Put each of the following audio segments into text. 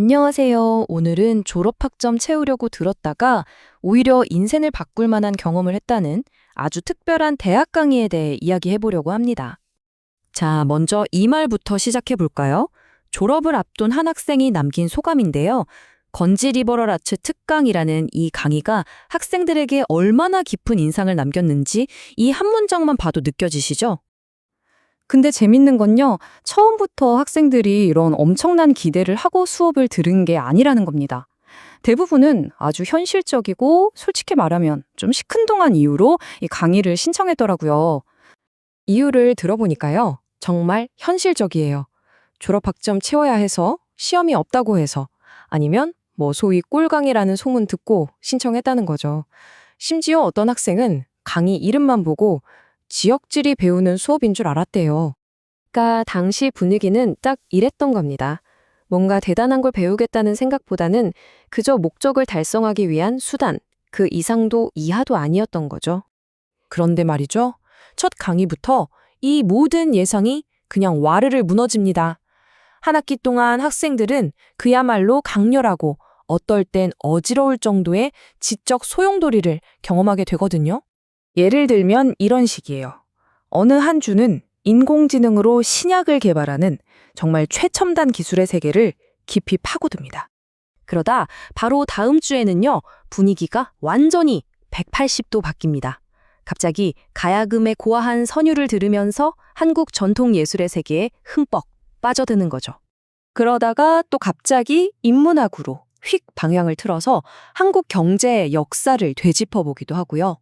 안녕하세요. 오늘은 졸업학점 채우려고 들었다가 오히려 인생을 바꿀 만한 경험을 했다는 아주 특별한 대학 강의에 대해 이야기해 보려고 합니다. 자, 먼저 이 말부터 시작해 볼까요? 졸업을 앞둔 한 학생이 남긴 소감인데요. 건지 리버럴 아츠 특강이라는 이 강의가 학생들에게 얼마나 깊은 인상을 남겼는지 이 한 문장만 봐도 느껴지시죠? 근데 재밌는 건요, 처음부터 학생들이 이런 엄청난 기대를 하고 수업을 들은 게 아니라는 겁니다. 대부분은 아주 현실적이고 솔직히 말하면 좀 시큰둥한 이유로 이 강의를 신청했더라고요. 이유를 들어보니까요, 정말 현실적이에요. 졸업학점 채워야 해서, 시험이 없다고 해서, 아니면 소위 꿀강의라는 소문 듣고 신청했다는 거죠. 심지어 어떤 학생은 강의 이름만 보고 지역지리 배우는 수업인 줄 알았대요. 그러니까 당시 분위기는 딱 이랬던 겁니다. 뭔가 대단한 걸 배우겠다는 생각보다는 그저 목적을 달성하기 위한 수단, 그 이상도 이하도 아니었던 거죠. 그런데 말이죠. 첫 강의부터 이 모든 예상이 그냥 와르르 무너집니다. 한 학기 동안 학생들은 그야말로 강렬하고 어떨 땐 어지러울 정도의 지적 소용돌이를 경험하게 되거든요. 예를 들면 이런 식이에요. 어느 한 주는 인공지능으로 신약을 개발하는 정말 최첨단 기술의 세계를 깊이 파고듭니다. 그러다 바로 다음 주에는요, 분위기가 완전히 180도 바뀝니다. 갑자기 가야금의 고화한 선율을 들으면서 한국 전통 예술의 세계에 흠뻑 빠져드는 거죠. 그러다가 또 갑자기 인문학으로 휙 방향을 틀어서 한국 경제의 역사를 되짚어 보기도 하고요.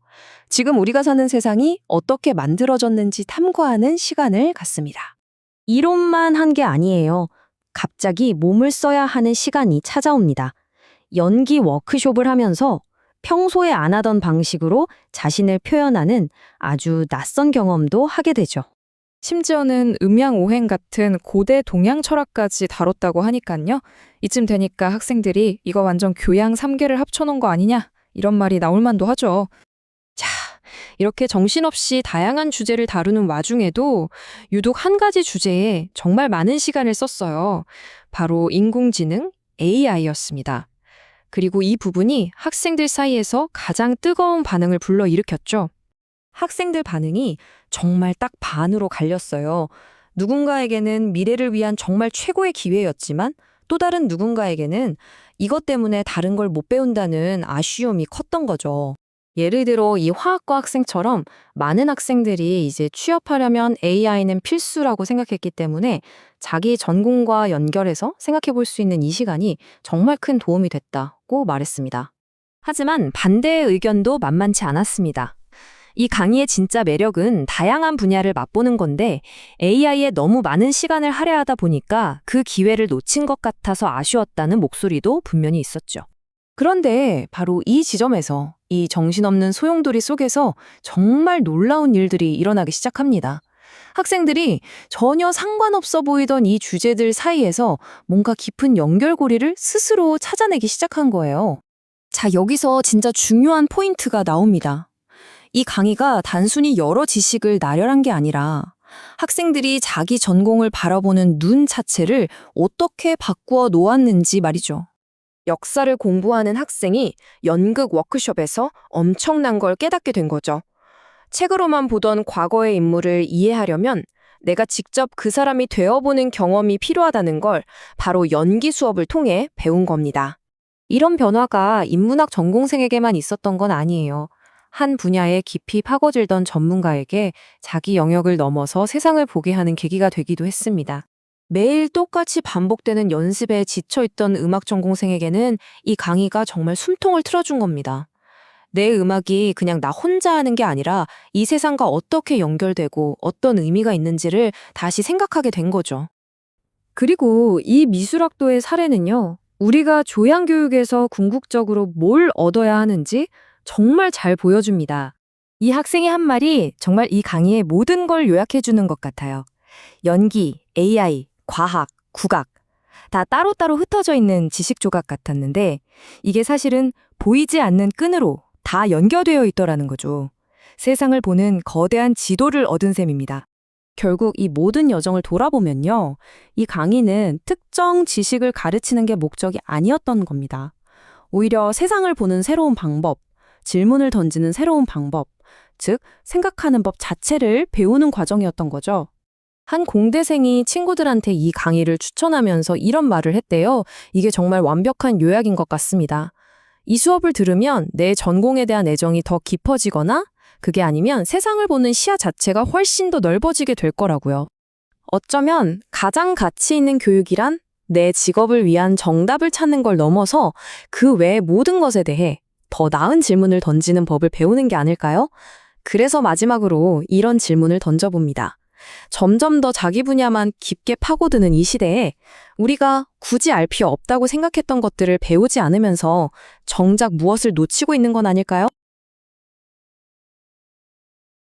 지금 우리가 사는 세상이 어떻게 만들어졌는지 탐구하는 시간을 갖습니다. 이론만 한 게 아니에요. 갑자기 몸을 써야 하는 시간이 찾아옵니다. 연기 워크숍을 하면서 평소에 안 하던 방식으로 자신을 표현하는 아주 낯선 경험도 하게 되죠. 심지어는 음양오행 같은 고대 동양 철학까지 다뤘다고 하니깐요. 이쯤 되니까 학생들이 이거 완전 교양 3개를 합쳐놓은 거 아니냐? 이런 말이 나올 만도 하죠. 자, 이렇게 정신없이 다양한 주제를 다루는 와중에도 유독 한 가지 주제에 정말 많은 시간을 썼어요. 바로 인공지능 AI였습니다. 그리고 이 부분이 학생들 사이에서 가장 뜨거운 반응을 불러일으켰죠. 학생들 반응이 정말 딱 반으로 갈렸어요. 누군가에게는 미래를 위한 정말 최고의 기회였지만 또 다른 누군가에게는 이것 때문에 다른 걸 못 배운다는 아쉬움이 컸던 거죠. 예를 들어 이 화학과 학생처럼 많은 학생들이 이제 취업하려면 AI는 필수라고 생각했기 때문에 자기 전공과 연결해서 생각해 볼 수 있는 이 시간이 정말 큰 도움이 됐다고 말했습니다. 하지만 반대의 의견도 만만치 않았습니다. 이 강의의 진짜 매력은 다양한 분야를 맛보는 건데 AI에 너무 많은 시간을 할애하다 보니까 그 기회를 놓친 것 같아서 아쉬웠다는 목소리도 분명히 있었죠. 그런데 바로 이 지점에서 이 정신없는 소용돌이 속에서 정말 놀라운 일들이 일어나기 시작합니다. 학생들이 전혀 상관없어 보이던 이 주제들 사이에서 뭔가 깊은 연결고리를 스스로 찾아내기 시작한 거예요. 자, 여기서 진짜 중요한 포인트가 나옵니다. 이 강의가 단순히 여러 지식을 나열한 게 아니라 학생들이 자기 전공을 바라보는 눈 자체를 어떻게 바꾸어 놓았는지 말이죠. 역사를 공부하는 학생이 연극 워크숍에서 엄청난 걸 깨닫게 된 거죠. 책으로만 보던 과거의 인물을 이해하려면 내가 직접 그 사람이 되어보는 경험이 필요하다는 걸 바로 연기 수업을 통해 배운 겁니다. 이런 변화가 인문학 전공생에게만 있었던 건 아니에요. 한 분야에 깊이 파고들던 전문가에게 자기 영역을 넘어서 세상을 보게 하는 계기가 되기도 했습니다. 매일 똑같이 반복되는 연습에 지쳐있던 음악 전공생에게는 이 강의가 정말 숨통을 틀어준 겁니다. 내 음악이 그냥 나 혼자 하는 게 아니라 이 세상과 어떻게 연결되고 어떤 의미가 있는지를 다시 생각하게 된 거죠. 그리고 이 미술학도의 사례는요, 우리가 조양교육에서 궁극적으로 뭘 얻어야 하는지 정말 잘 보여줍니다. 이 학생의 한 말이 정말 이 강의의 모든 걸 요약해주는 것 같아요. 연기, AI, 과학, 국악 다 따로따로 흩어져 있는 지식 조각 같았는데 이게 사실은 보이지 않는 끈으로 다 연결되어 있더라는 거죠. 세상을 보는 거대한 지도를 얻은 셈입니다. 결국 이 모든 여정을 돌아보면요. 이 강의는 특정 지식을 가르치는 게 목적이 아니었던 겁니다. 오히려 세상을 보는 새로운 방법, 질문을 던지는 새로운 방법, 즉 생각하는 법 자체를 배우는 과정이었던 거죠. 한 공대생이 친구들한테 이 강의를 추천하면서 이런 말을 했대요. 이게 정말 완벽한 요약인 것 같습니다. 이 수업을 들으면 내 전공에 대한 애정이 더 깊어지거나 그게 아니면 세상을 보는 시야 자체가 훨씬 더 넓어지게 될 거라고요. 어쩌면 가장 가치 있는 교육이란 내 직업을 위한 정답을 찾는 걸 넘어서 그 외의 모든 것에 대해 더 나은 질문을 던지는 법을 배우는 게 아닐까요? 그래서 마지막으로 이런 질문을 던져봅니다. 점점 더 자기 분야만 깊게 파고드는 이 시대에 우리가 굳이 알 필요 없다고 생각했던 것들을 배우지 않으면서 정작 무엇을 놓치고 있는 건 아닐까요?